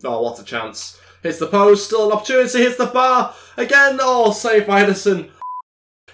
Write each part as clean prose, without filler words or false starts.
Oh, what a chance. Hits the post, still an opportunity, hits the bar. Again, oh, saved by Edison.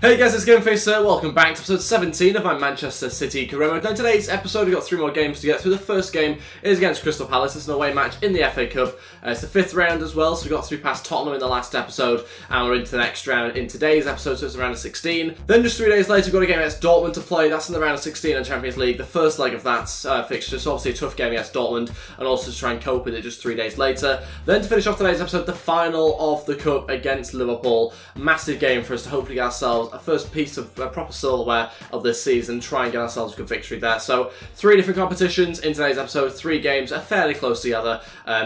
Hey guys, it's Gameface here. Welcome back to episode 17 of my Manchester City career mode. Now in today's episode we've got 3 more games to get through. The first game is against Crystal Palace. It's an away match in the FA Cup. It's the 5th round as well, so we got through past Tottenham in the last episode, and we're into the next round in today's episode, so it's a round of 16. Then just 3 days later we've got a game against Dortmund to play. That's in the round of 16 in Champions League, the first leg of that fixture, so obviously a tough game against Dortmund, and also to try and cope with it just 3 days later. Then to finish off today's episode, the final of the Cup against Liverpool. Massive game for us to hopefully get ourselves a first piece of proper silverware of this season, try and get ourselves a good victory there. So 3 different competitions in today's episode, 3 games are fairly close together,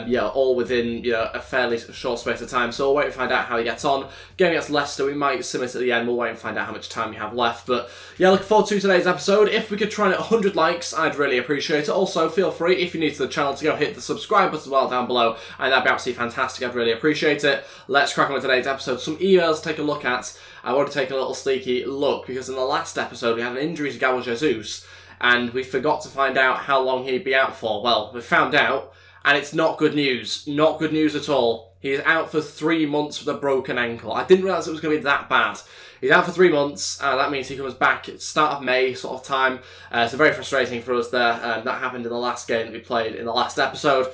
yeah, all within a fairly short space of time, so we'll wait and find out how he gets on. Game against Leicester, we might submit at the end, we'll wait and find out how much time we have left, but yeah, looking forward to today's episode. If we could try and hit 100 likes, I'd really appreciate it. Also, feel free, if you're new to the channel, to go hit the subscribe button as well down below, and that'd be absolutely fantastic, I'd really appreciate it. Let's crack on with today's episode. Some emails to take a look at. I want to take a little sneaky look, because in the last episode we had an injury to Gabriel Jesus, and we forgot to find out how long he'd be out for. Well, we found out, and it's not good news. Not good news at all. He is out for 3 months with a broken ankle. I didn't realise it was going to be that bad. He's out for 3 months, that means he comes back at the start of May sort of time. So very frustrating for us there. That happened in the last game that we played in the last episode.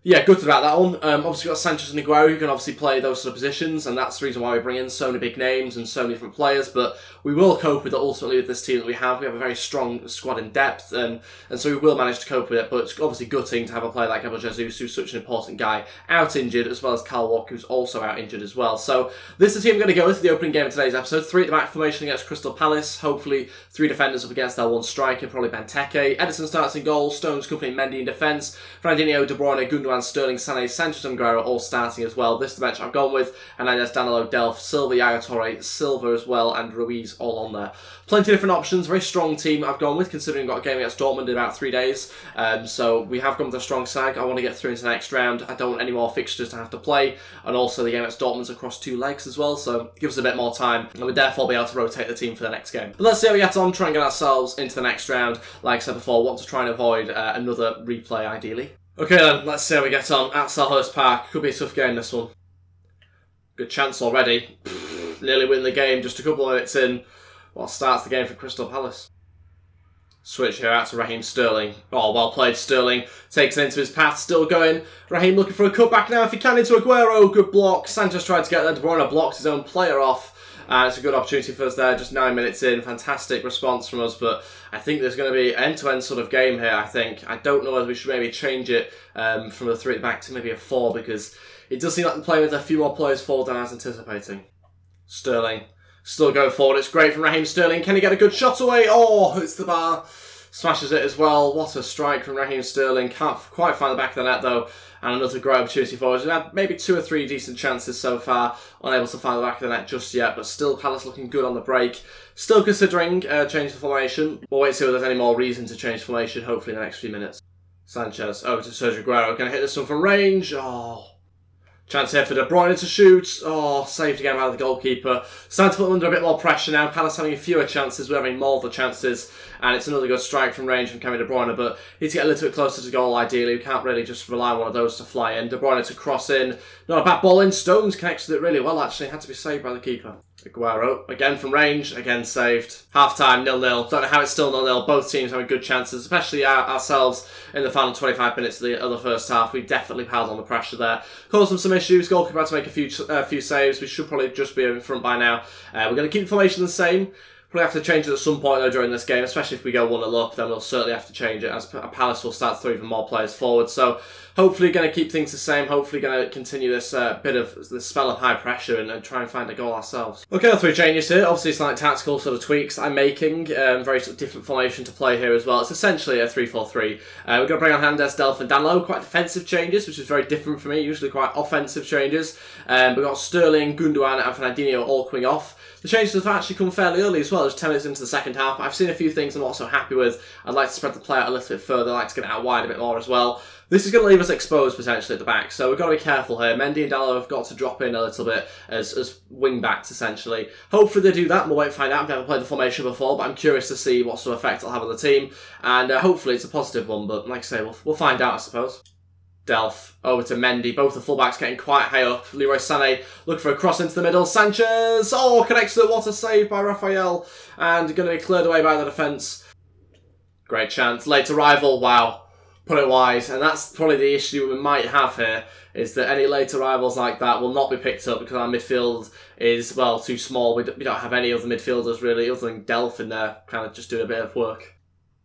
Yeah, good about that one. Obviously got Sanchez and Aguero who can obviously play those sort of positions, and that's the reason why we bring in so many big names and so many different players, but we will cope with it ultimately with this team that we have. We have a very strong squad in depth, and so we will manage to cope with it, but it's obviously gutting to have a player like Gabriel Jesus, who's such an important guy, out injured, as well as Kyle Walker, who's also out injured as well. So this is the team I'm going to go with the opening game of today's episode. 3 at the back formation against Crystal Palace, hopefully 3 defenders up against their 1 striker, probably Ben.City. Edison starts in goal, Stones, Company, Mendy in defence, Fernandinho, De Bruyne, Gundogan, Sterling, Sané, Sanchez and Aguero all starting as well. This is the bench I've gone with, and then there's Danilo, Delph, Silva, Yaya Toure, Silva as well, and Ruiz all on there. Plenty of different options, very strong team I've gone with, considering we've got a game against Dortmund in about 3 days. So we have gone with a strong side. I want to get through into the next round. I don't want any more fixtures to have to play, and also the game against Dortmund's across 2 legs as well, so it gives us a bit more time, and we'd therefore be able to rotate the team for the next game. But let's see how we get on, try and get ourselves into the next round. Like I said before, want to try and avoid another replay ideally. Okay then, let's see how we get on at Selhurst Park. Could be a tough game, this one. Good chance already. Nearly win the game, just a couple of minutes in. What starts the game for Crystal Palace? Switch here out to Raheem Sterling. Oh, well played Sterling. Takes it into his path, still going. Raheem looking for a cutback now if he can into Aguero. Good block. Sanchez tried to get there. De Bruyne blocked his own player off. It's a good opportunity for us there, just 9 minutes in. Fantastic response from us, but I think there's going to be an end-to-end sort of game here, I think. I don't know whether we should maybe change it from a 3 back to maybe a 4, because it does seem like they're playing with a few more players forward than I was anticipating. Sterling, still going forward. It's great from Raheem Sterling. Can he get a good shot away? Oh, hits the bar. Smashes it as well. What a strike from Raheem Sterling. Can't quite find the back of the net though. And another great opportunity for us. We've had maybe 2 or 3 decent chances so far. Unable to find the back of the net just yet, but still Palace looking good on the break. Still considering changing the formation. We'll wait to see if there's any more reason to change formation, hopefully in the next few minutes. Sanchez over to Sergio Aguero. Going to hit this one from range. Oh. Chance here for De Bruyne to shoot. Oh, saved again by the goalkeeper. Starting to put them under a bit more pressure now. Palace having fewer chances, we're having more of the chances. And it's another good strike from range from Kevin De Bruyne, but need to get a little bit closer to goal ideally. We can't really just rely on one of those to fly in. De Bruyne to cross in. Not a bad ball in. Stones connects with it really well actually. Had to be saved by the keeper. Aguero, again from range, again saved. Half-time, 0-0. Don't know how it's still 0-0. Both teams having good chances, especially ourselves in the final 25 minutes of the first half. We definitely piled on the pressure there. Caused them some issues. Goalkeeper had to make a few saves. We should probably just be in front by now. We're going to keep the formation the same. Probably have to change it at some point though during this game, especially if we go 1-0 up, then we'll certainly have to change it as Palace will start to throw even more players forward. So hopefully going to keep things the same, hopefully going to continue this bit of this spell of high pressure and try and find a goal ourselves. Okay, 3 changes here. Obviously it's like tactical sort of tweaks I'm making, very sort of different formation to play here as well. It's essentially a 3-4-3. We're going to bring on Hernandez, Delph and Danilo, quite defensive changes, which is very different for me, usually quite offensive changes. We've got Sterling, Gundogan and Fernandinho all coming off. The changes have actually come fairly early as well, just 10 minutes into the second half. I've seen a few things I'm not so happy with. I'd like to spread the play out a little bit further. I'd like to get it out wide a bit more as well. This is going to leave us exposed potentially at the back, so we've got to be careful here. Mendy and Dallo have got to drop in a little bit as wing backs essentially. Hopefully they do that, and we'll wait and find out. I've never played the formation before, but I'm curious to see what sort of effect it'll have on the team, and hopefully it's a positive one, but like I say, we'll find out I suppose. Delph over to Mendy. Both the fullbacks getting quite high up. Leroy Sané looking for a cross into the middle. Sanchez, oh, connects to it. What a save by Raphael. And going to be cleared away by the defence. Great chance. Late arrival, wow. Put it wide. And that's probably the issue we might have here, is that any late arrivals like that will not be picked up because our midfield is, well, too small. We don't have any other midfielders really, other than Delph in there, kind of just doing a bit of work.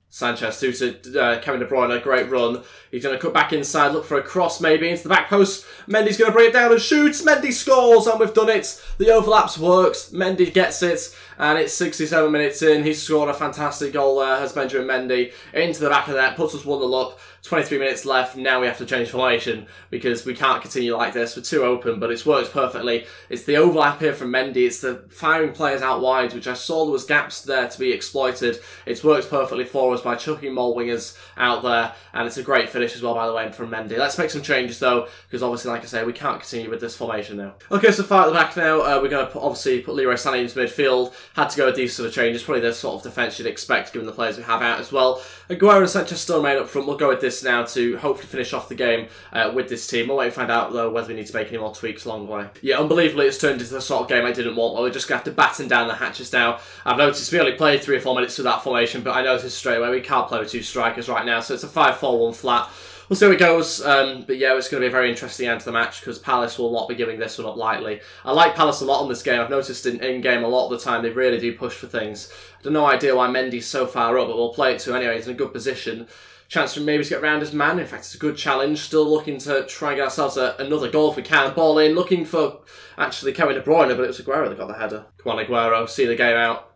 Sanchez through to Kevin De Bruyne, a great run. He's going to cut back inside, look for a cross maybe into the back post. Mendy's going to bring it down and shoots. Mendy scores, and we've done it. The overlaps works. Mendy gets it, and it's 67 minutes in. He's scored a fantastic goal there, has Benjamin Mendy, into the back of the net, puts us 1-0 up. 23 minutes left. Now we have to change formation because we can't continue like this. We're too open, but it's worked perfectly. It's the overlap here from Mendy. It's the firing players out wide, which I saw there was gaps there to be exploited. It's worked perfectly for us by chucking more wingers out there, and it's a great finish as well, by the way, from Mendy. Let's make some changes though, because obviously, like I say, we can't continue with this formation now. Okay, so far at the back now, we're going to obviously put Leroy Sané into midfield. Had to go with these sort of changes. Probably the sort of defence you'd expect given the players we have out as well. Aguero and Sanchez still remain up front. We'll go with this now to hopefully finish off the game with this team. We'll wait and find out though whether we need to make any more tweaks along the way. Yeah, unbelievably it's turned into the sort of game I didn't want. We're just going to have to batten down the hatches now. I've noticed we only played 3 or 4 minutes with that formation, but I noticed straight away we can't play with 2 strikers right now, so it's a 5-4-1 flat. We'll see how it goes, but yeah, it's going to be a very interesting end to the match because Palace will not be giving this one up lightly. I like Palace a lot on this game. I've noticed in-game a lot of the time they really do push for things. I have no idea why Mendy's so far up, but we'll play it to anyway. He's in a good position. Chance for maybe to get round as man. In fact, it's a good challenge. Still looking to try and get ourselves another goal if we can. Ball in, looking for actually Kevin De Bruyne, but it was Aguero that got the header. Come on, Aguero, see the game out.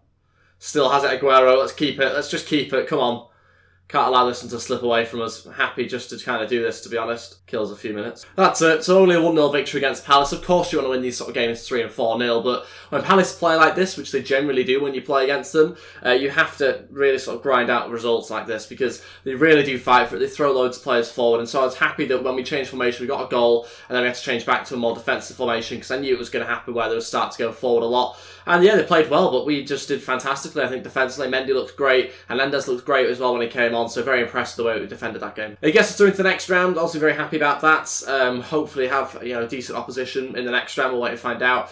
Still has it, Aguero. Let's keep it. Let's just keep it. Come on. Can't allow this one to slip away from us. Happy just to kind of do this, to be honest. Kills a few minutes. That's it. So only a 1-0 victory against Palace. Of course you want to win these sort of games 3 and 4-0, but when Palace play like this, which they generally do when you play against them, you have to really sort of grind out results like this because they really do fight for it. They throw loads of players forward, and so I was happy that when we changed formation, we got a goal, and then we had to change back to a more defensive formation because I knew it was going to happen where they would start to go forward a lot. And yeah, they played well, but we just did fantastically. I think defensively, Mendy looked great, and Hernandez looked great as well when he came on, so very impressed with the way we defended that game. I guess it's through into the next round, also very happy about that. Hopefully have decent opposition in the next round. We'll wait to find out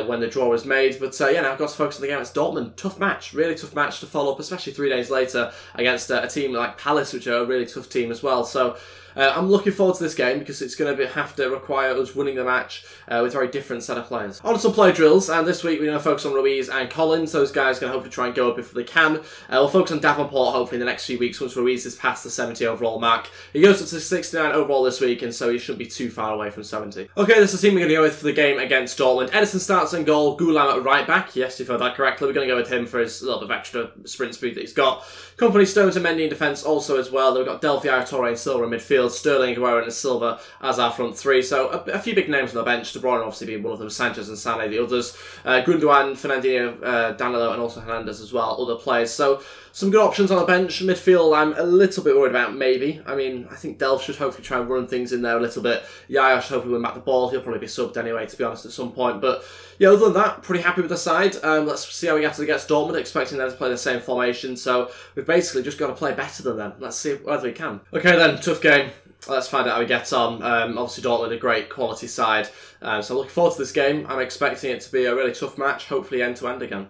when the draw is made. But yeah, now I've got to focus on the game. It's Dortmund. Tough match, really tough match to follow up, especially 3 days later against a team like Palace, which are a really tough team as well. So I'm looking forward to this game because it's going to have to require us winning the match with a very different set of players. On to some play drills, and this week we're going to focus on Ruiz and Collins. Those guys are going to hopefully try and go up if they can. We'll focus on Davenport hopefully in the next few weeks once Ruiz is past the 70 overall mark. He goes up to 69 overall this week, and so he shouldn't be too far away from 70. Okay, this is the team we're going to go with for the game against Dortmund. Edison starts in goal, Gulam at right back. Yes, you've heard that correctly. We're going to go with him for his little bit of extra sprint speed that he's got. Company, Stones and Mendy in defence also as well. Then we've got Delphi, Torre and Silva in midfield, Sterling, Aguero and Silva as our front 3. So a few big names on the bench. De Bruyne obviously being one of them, Sanchez and Sané the others. Gundogan, Fernandinho, Danilo and also Hernandez as well, other players. So some good options on the bench. Midfield I'm a little bit worried about maybe. I mean, I think Delph should hopefully try and run things in there a little bit. Yaya should hopefully win back the ball. He'll probably be subbed anyway, to be honest, at some point. But yeah, other than that, pretty happy with the side. Let's see how we get against Dortmund, expecting them to play the same formation. So we've basically just got to play better than them. Let's see whether we can. Okay then, tough game. Let's find out how we get on. Obviously Dortmund a great quality side. So I'm looking forward to this game. I'm expecting it to be a really tough match, hopefully end to end again.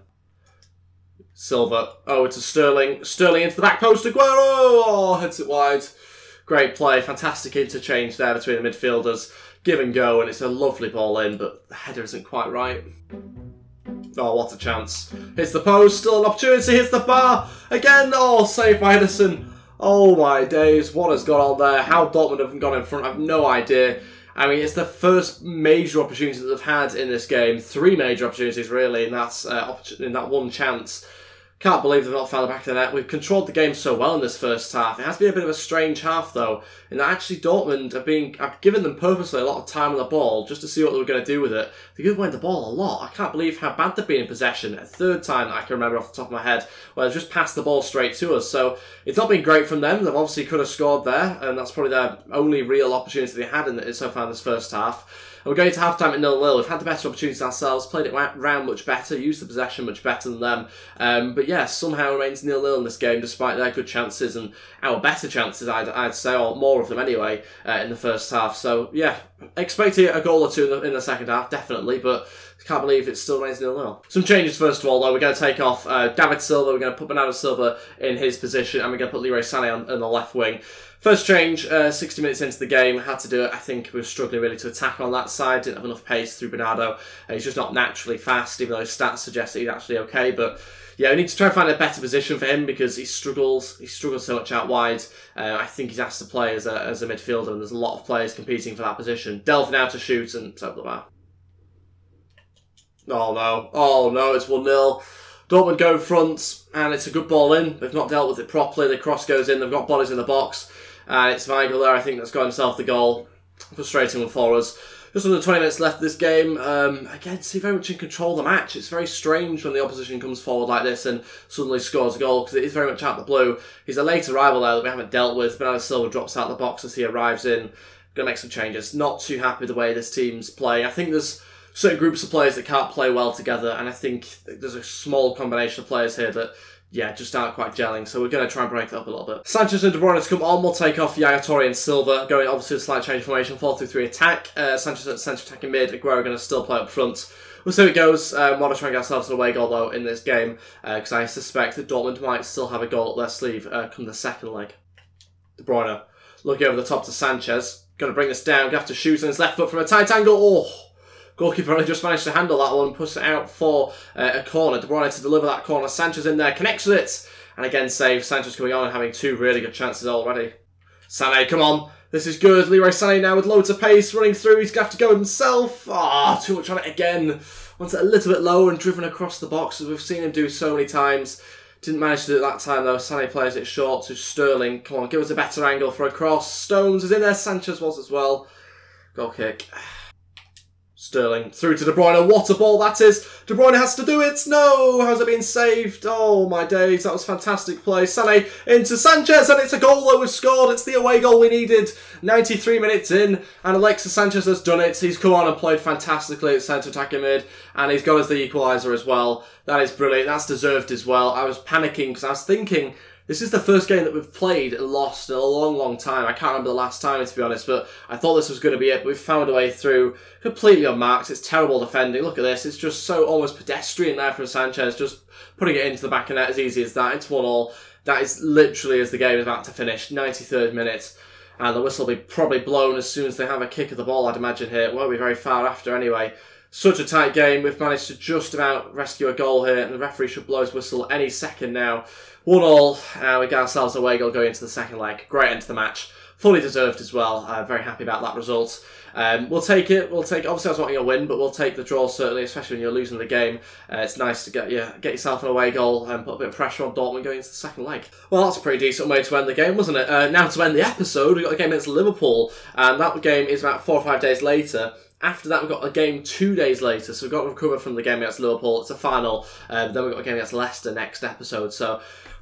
Silva over to Sterling. Sterling into the back post. Aguero! Oh, hits it wide. Great play. Fantastic interchange there between the midfielders. Give and go, and it's a lovely ball in, but the header isn't quite right. Oh, what a chance. Hits the post. Still an opportunity. Hits the bar. Again. Oh, saved by Edison. Oh my days. What has gone on there? How Dortmund have gone in front, I have no idea. I mean, it's the first major opportunity that they've had in this game. 3 major opportunities, really, and that's in that one chance. Can't believe they've not found the back of the net. We've controlled the game so well in this first half. It has been a bit of a strange half, though, in that actually Dortmund I've given them purposely a lot of time on the ball just to see what they were going to do with it. They give away the ball a lot. I can't believe how bad they've been in possession. A 3rd time that I can remember off the top of my head, where they've just passed the ball straight to us. So it's not been great from them. They've obviously could have scored there, and that's probably their only real opportunity they had so far in this first half. We're going to half-time at 0-0. We've had the better opportunities ourselves, played it round much better, used the possession much better than them. But yeah, yeah, somehow remains 0-0 in this game, despite their good chances and our better chances, I'd say, or more of them anyway, in the first half. So, yeah, expect a goal or two in the second half, definitely, but can't believe it still remains 0-0. Some changes first of all, though. We're going to take off David Silva, we're going to put Bernardo Silva in his position, and we're going to put Leroy Sané on the left wing. First change, 60 minutes into the game, had to do it. I think we were struggling really to attack on that side, didn't have enough pace through Bernardo. He's just not naturally fast, even though his stats suggest that he's actually okay. But yeah, we need to try and find a better position for him because he struggles so much out wide. I think he's asked to play as a midfielder, and there's a lot of players competing for that position. Delph now to shoot and top the bar. Oh no, it's 1-0. Dortmund go front, and it's a good ball in. They've not dealt with it properly. The cross goes in, they've got bodies in the box. And it's Weigl there, I think, that's got himself the goal. Frustrating one for us. Just under 20 minutes left of this game. Again, he's very much in control of the match. It's very strange when the opposition comes forward like this and suddenly scores a goal, because it is very much out of the blue. He's a late arrival there that we haven't dealt with. Bernardo Silva drops out the box as he arrives in. Going to make some changes. Not too happy with the way this team's playing. I think there's certain groups of players that can't play well together, and I think there's a small combination of players here that, yeah, just aren't quite gelling, so we're going to try and break it up a little bit. Sanchez and De Bruyne to come on. We'll take off Yaya Toure and Silva, going obviously a slight change of formation, 4-3-3 attack. Sanchez at centre attacking mid, Aguero going to still play up front. We'll see how it goes. Want to try and get ourselves an away goal, though, in this game, because I suspect that Dortmund might still have a goal up their sleeve come the second leg. De Bruyne looking over the top to Sanchez. Going to bring this down, going to have to shoot on his left foot from a tight angle. Oh! Goalkeeper only just managed to handle that one and push it out for a corner. De Bruyne to deliver that corner. Sanchez in there, connects with it. And again, save. Sanchez coming on and having two really good chances already. Sané, come on. This is good. Leroy Sané now with loads of pace running through. He's going to have to go himself. Ah, too much on it again. Wants it a little bit lower and driven across the box, as we've seen him do so many times. Didn't manage to do it that time, though. Sané plays it short to Sterling. Come on, give us a better angle for a cross. Stones is in there. Sanchez was as well. Goal kick. Sterling through to De Bruyne. What a ball that is. De Bruyne has to do it. No. How's it been saved? Oh, my days. That was fantastic play. Sané into Sanchez, and it's a goal that we've scored. It's the away goal we needed. 93 minutes in, and Alexis Sanchez has done it. He's come on and played fantastically at centre attacking mid, and he's got us the equaliser as well. That is brilliant. That's deserved as well. I was panicking because I was thinking, this is the first game that we've played and lost in a long, long time. I can't remember the last time, to be honest, but I thought this was going to be it. But we've found a way through, completely unmarked. It's terrible defending. Look at this. It's just so almost pedestrian there from Sanchez, just putting it into the back of net as easy as that. It's 1-1. That is literally as the game is about to finish. 93rd minute. And the whistle will be probably blown as soon as they have a kick of the ball, I'd imagine here. It won't be very far after anyway. Such a tight game. We've managed to just about rescue a goal here, and the referee should blow his whistle any second now. 1-1, we get ourselves an away goal going into the second leg. Great end to the match. Fully deserved as well. Very happy about that result. We'll take it. Obviously, I was wanting a win, but we'll take the draw, certainly, especially when you're losing the game. It's nice to get yourself an away goal and put a bit of pressure on Dortmund going into the second leg. Well, that's a pretty decent way to end the game, wasn't it? Now to end the episode, we've got a game against Liverpool, and that game is about 4 or 5 days later. After that, we've got a game 2 days later, so we've got to recover from the game against Liverpool. It's a final. Then we've got a game against Leicester next episode, so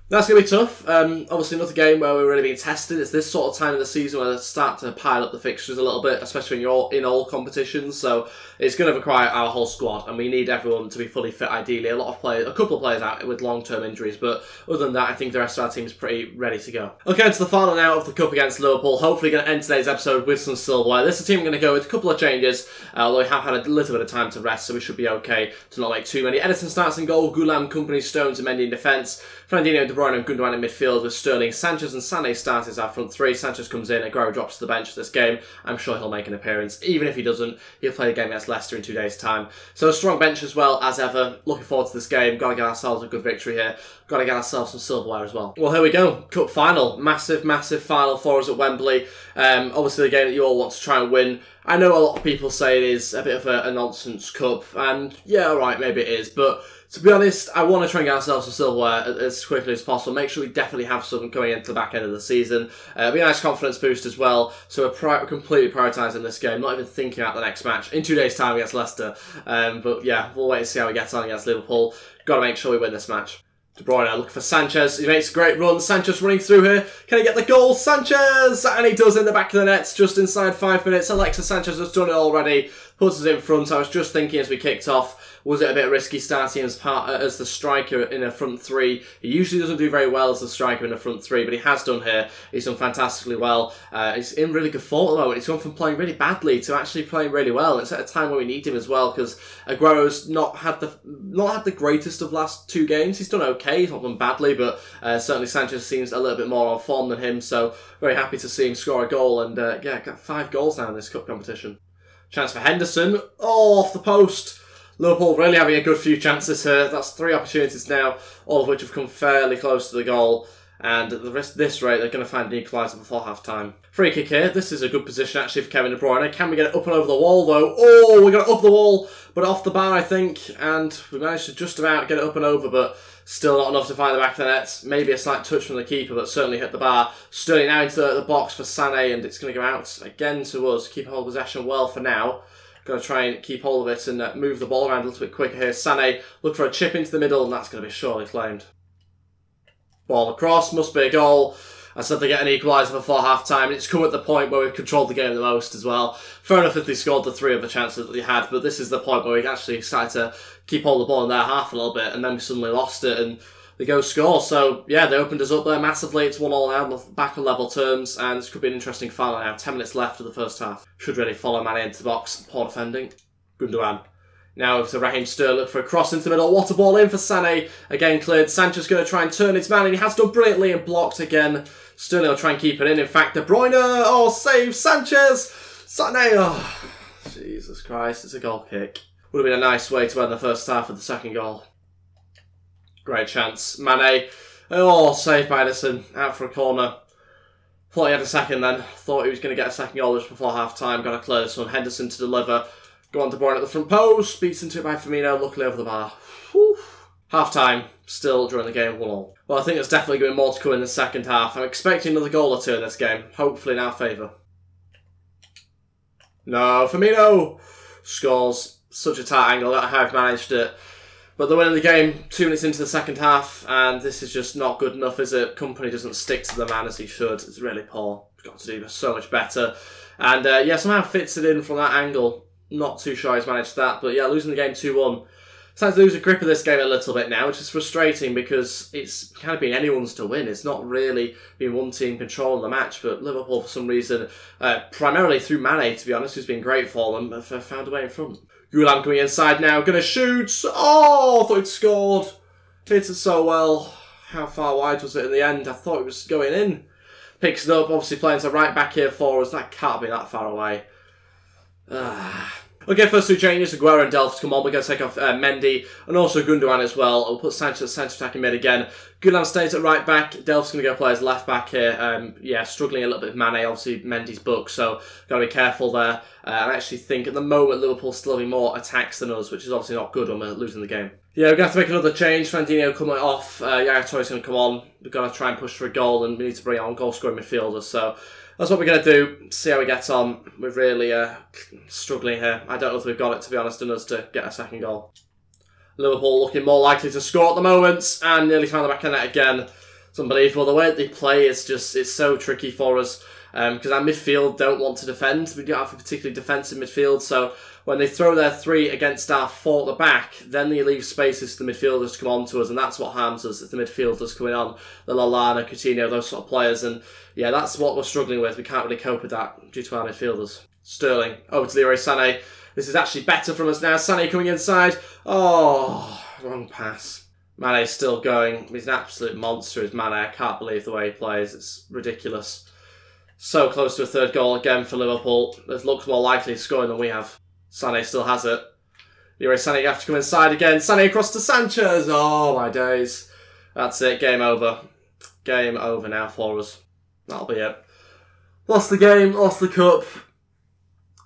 that's going to be tough. Obviously, another game where we're really being tested. It's this sort of time of the season where they start to pile up the fixtures a little bit, especially when you're in all competitions. So it's going to require our whole squad, and we need everyone to be fully fit, ideally. A couple of players out with long-term injuries, but other than that, I think the rest of our team is pretty ready to go. Okay, to the final now of the Cup against Liverpool. Hopefully going to end today's episode with some silverware. This is the team I'm going to go with. A couple of changes, although we have had a little bit of time to rest, so we should be okay to not make too many. Edison starts in goal, Gulam, Company, Stones, and Mendy in defence. Fernandinho, De Bruyne and Gundogan in midfield with Sterling. Sanchez and Sané start as our front three. Sanchez comes in, Aguero drops to the bench for this game. I'm sure he'll make an appearance. Even if he doesn't, he'll play the game against Leicester in 2 days' time. So a strong bench as well, as ever. Looking forward to this game. Got to get ourselves a good victory here. Got to get ourselves some silverware as well. Well, here we go. Cup final. Massive, massive final for us at Wembley. Obviously the game that you all want to try and win. I know a lot of people say it is a bit of a nonsense cup, and yeah, alright, maybe it is, but to be honest, I want to try and get ourselves some silverware as quickly as possible. Make sure we definitely have some going into the back end of the season. Be a nice confidence boost as well. So we're completely prioritising this game, not even thinking about the next match. In 2 days' time against Leicester. But yeah, we'll wait and see how we get on against Liverpool. Got to make sure we win this match. De Bruyne looking for Sanchez. He makes a great run. Sanchez running through here. Can he get the goal? Sanchez! And he does in the back of the net just inside 5 minutes. Alexis Sanchez has done it already. Puts us in front. I was just thinking as we kicked off, was it a bit risky starting as the striker in a front three? He usually doesn't do very well as the striker in a front three, but he has done here. He's done fantastically well. He's in really good form at the moment. He's gone from playing really badly to actually playing really well. It's at a time where we need him as well, because Aguero's not had the greatest of last 2 games. He's done okay. He's not done badly, but certainly Sanchez seems a little bit more on form than him. So very happy to see him score a goal, and yeah, got 5 goals now in this cup competition. Chance for Henderson. Oh, off the post. Liverpool really having a good few chances here. That's 3 opportunities now, all of which have come fairly close to the goal. And at this rate, they're going to find an equalizer before half-time. Free kick here. This is a good position, actually, for Kevin De Bruyne. Can we get it up and over the wall, though? Oh, we got it up the wall, but off the bar, I think. And we managed to just about get it up and over, but still not enough to find the back of the net. Maybe a slight touch from the keeper, but certainly hit the bar. Sterling now into the box for Sané, and it's going to go out again to us. Keep hold of possession well for now. Going to try and keep hold of it and move the ball around a little bit quicker here. Sané, look for a chip into the middle, and that's going to be surely claimed. Ball across, must be a goal. I said they get an equaliser before half-time, and it's come at the point where we've controlled the game the most as well. Fair enough if they scored the 3 of the chances that they had, but this is the point where we actually started to keep hold of the ball in their half a little bit, and then we suddenly lost it, and they go score. So, yeah, they opened us up there massively. It's 1-1 now, back on level terms, and this could be an interesting final now. 10 minutes left of the first half. Should really follow Mane into the box. Poor defending. Gundogan. Now over to Raheem Sterling for a cross into the middle. What a ball in for Sané. Again cleared. Sanchez going to try and turn his man, and he has done brilliantly and blocked again. Sterling will try and keep it in. In fact, De Bruyne. Oh, save Sanchez. Sané. Oh, Jesus Christ. It's a goal kick. Would have been a nice way to end the first half of the second goal. Great chance. Mane. Oh, saved by Edison. Out for a corner. Thought he had a second then. Thought he was going to get a second goal just before half-time. Got to clear this one. Henderson to deliver. Go on, De Bruyne at the front post. Beats into it by Firmino. Luckily over the bar. Half-time. Still during the game 1-1. Well, I think there's definitely going to be more to come in the second half. I'm expecting another goal or 2 in this game. Hopefully in our favour. No, Firmino scores. Such a tight angle. That how I've managed it. But they're winning the game 2 minutes into the second half, and this is just not good enough, is it? Company doesn't stick to the man as he should. It's really poor. He's got to do so much better. And yeah, somehow fits it in from that angle. Not too sure he's managed that, but yeah, losing the game 2-1. Starting to lose a grip of this game a little bit now, which is frustrating because it's kind of been anyone's to win. It's not really been one team controlling the match, but Liverpool, for some reason, primarily through Mane, to be honest, who's been great for them, have found a way in front. Gulam coming inside now, going to shoot. Oh, I thought he'd scored. Hit it so well. How far wide was it in the end? I thought it was going in. Picks it up, obviously playing to right back here for us. That can't be that far away. Okay, first 2 changes. Aguero and Delph come on. We're going to take off Mendy and also Gundogan as well. We'll put Sanchez centre attacking mid again. Gulam stays at right back. Delph's going to go play as left back here. Yeah, struggling a little bit with Mane. Obviously, Mendy's booked, so got to be careful there. I actually think at the moment Liverpool's still having more attacks than us, which is obviously not good when we're losing the game. Yeah, we're going to have to make another change. Fernandinho coming off. Yaya Touré's going to come on. We've got to try and push for a goal, and we need to bring on goal-scoring midfielders. So that's what we're going to do. See how we get on. We're really struggling here. I don't know if we've got it, to be honest, in us to get a second goal. Liverpool looking more likely to score at the moment, and nearly found the back of the net again. It's unbelievable. The way they play is just, it's so tricky for us. Because our midfield don't want to defend. We don't have a particularly defensive midfield, so when they throw their 3 against our 4 at the back, then they leave spaces for the midfielders to come on to us, and that's what harms us, is the midfielders coming on, the Lallana, Coutinho, those sort of players, and yeah, that's what we're struggling with. We can't really cope with that due to our midfielders. Sterling, over to Leroy Sané. This is actually better from us now. Sané coming inside. Oh, wrong pass. Mane's still going. He's an absolute monster, is Mane. I can't believe the way he plays. It's ridiculous. So close to a 3rd goal again for Liverpool. It looks more likely scoring than we have. Sané still has it. Leroy Sané, you have to come inside again. Sané across to Sanchez. Oh, my days. That's it. Game over. Game over now for us. That'll be it. Lost the game. Lost the cup.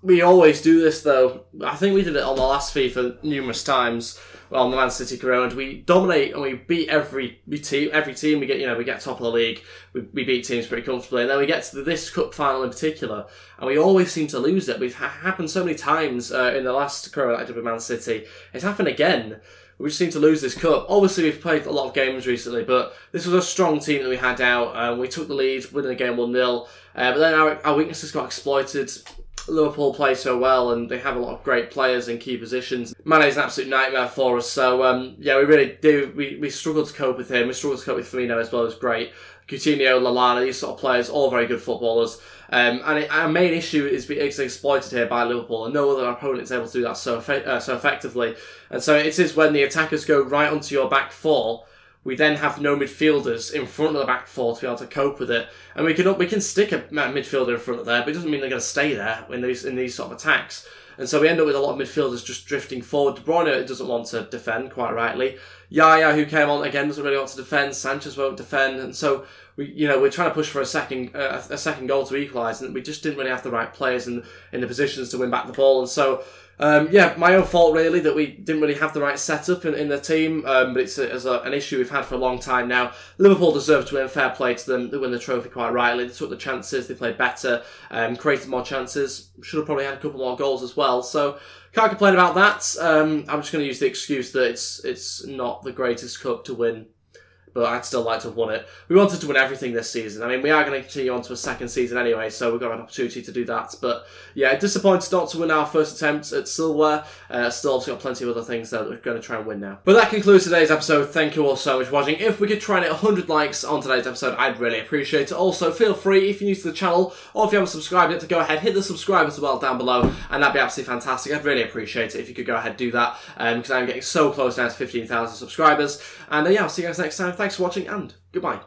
We always do this, though. I think we did it on the last FIFA numerous times. Well, on the Man.City career, and we dominate and we beat every team. Every team we get, we get top of the league. We beat teams pretty comfortably, and then we get to this cup final in particular, and we always seem to lose it. We've happened so many times in the last career that I did with Man City. It's happened again. we just seem to lose this cup. Obviously, we've played a lot of games recently, but this was a strong team that we had out. We took the lead, winning the game 1-0. But then our weaknesses got exploited. Liverpool play so well, and they have a lot of great players in key positions. Mane is an absolute nightmare for us. So yeah, we really do. We struggled to cope with him. We struggled to cope with Firmino as well. It was great. Coutinho, Lallana, these sort of players, all very good footballers. And our main issue is exploited here by Liverpool, and no other opponent is able to do that so effectively. And so it is when the attackers go right onto your back four, we then have no midfielders in front of the back four to be able to cope with it. And we can stick a midfielder in front of there, but it doesn't mean they're going to stay there in these sort of attacks. And so we end up with a lot of midfielders just drifting forward. De Bruyne doesn't want to defend, quite rightly. Yaya, who came on again, doesn't really want to defend. Sanchez won't defend, and so we're trying to push for a second goal to equalise, and we just didn't really have the right players in the positions to win back the ball. And so yeah, my own fault really that we didn't really have the right setup in the team, but it's an issue we've had for a long time now. Liverpool deserve to win, fair play to them. They win the trophy quite rightly. They took the chances, they played better, created more chances, should have probably had a couple more goals as well, so can't complain about that. I'm just going to use the excuse that it's not the greatest cup to win, but I'd still like to have won it. We wanted to win everything this season. I mean, we are going to continue on to a second season anyway, so we've got an opportunity to do that. But yeah, disappointed not to win our first attempt at silverware. Still obviously got plenty of other things that we're going to try and win now. But that concludes today's episode. Thank you all so much for watching. If we could try and hit 100 likes on today's episode, I'd really appreciate it. Also, feel free, if you're new to the channel, or if you haven't subscribed yet, to go ahead, hit the subscribe as well down below, and that'd be absolutely fantastic. I'd really appreciate it if you could go ahead and do that, because I'm getting so close now to 15,000 subscribers. And yeah, I'll see you guys next time. Thanks for watching, and goodbye.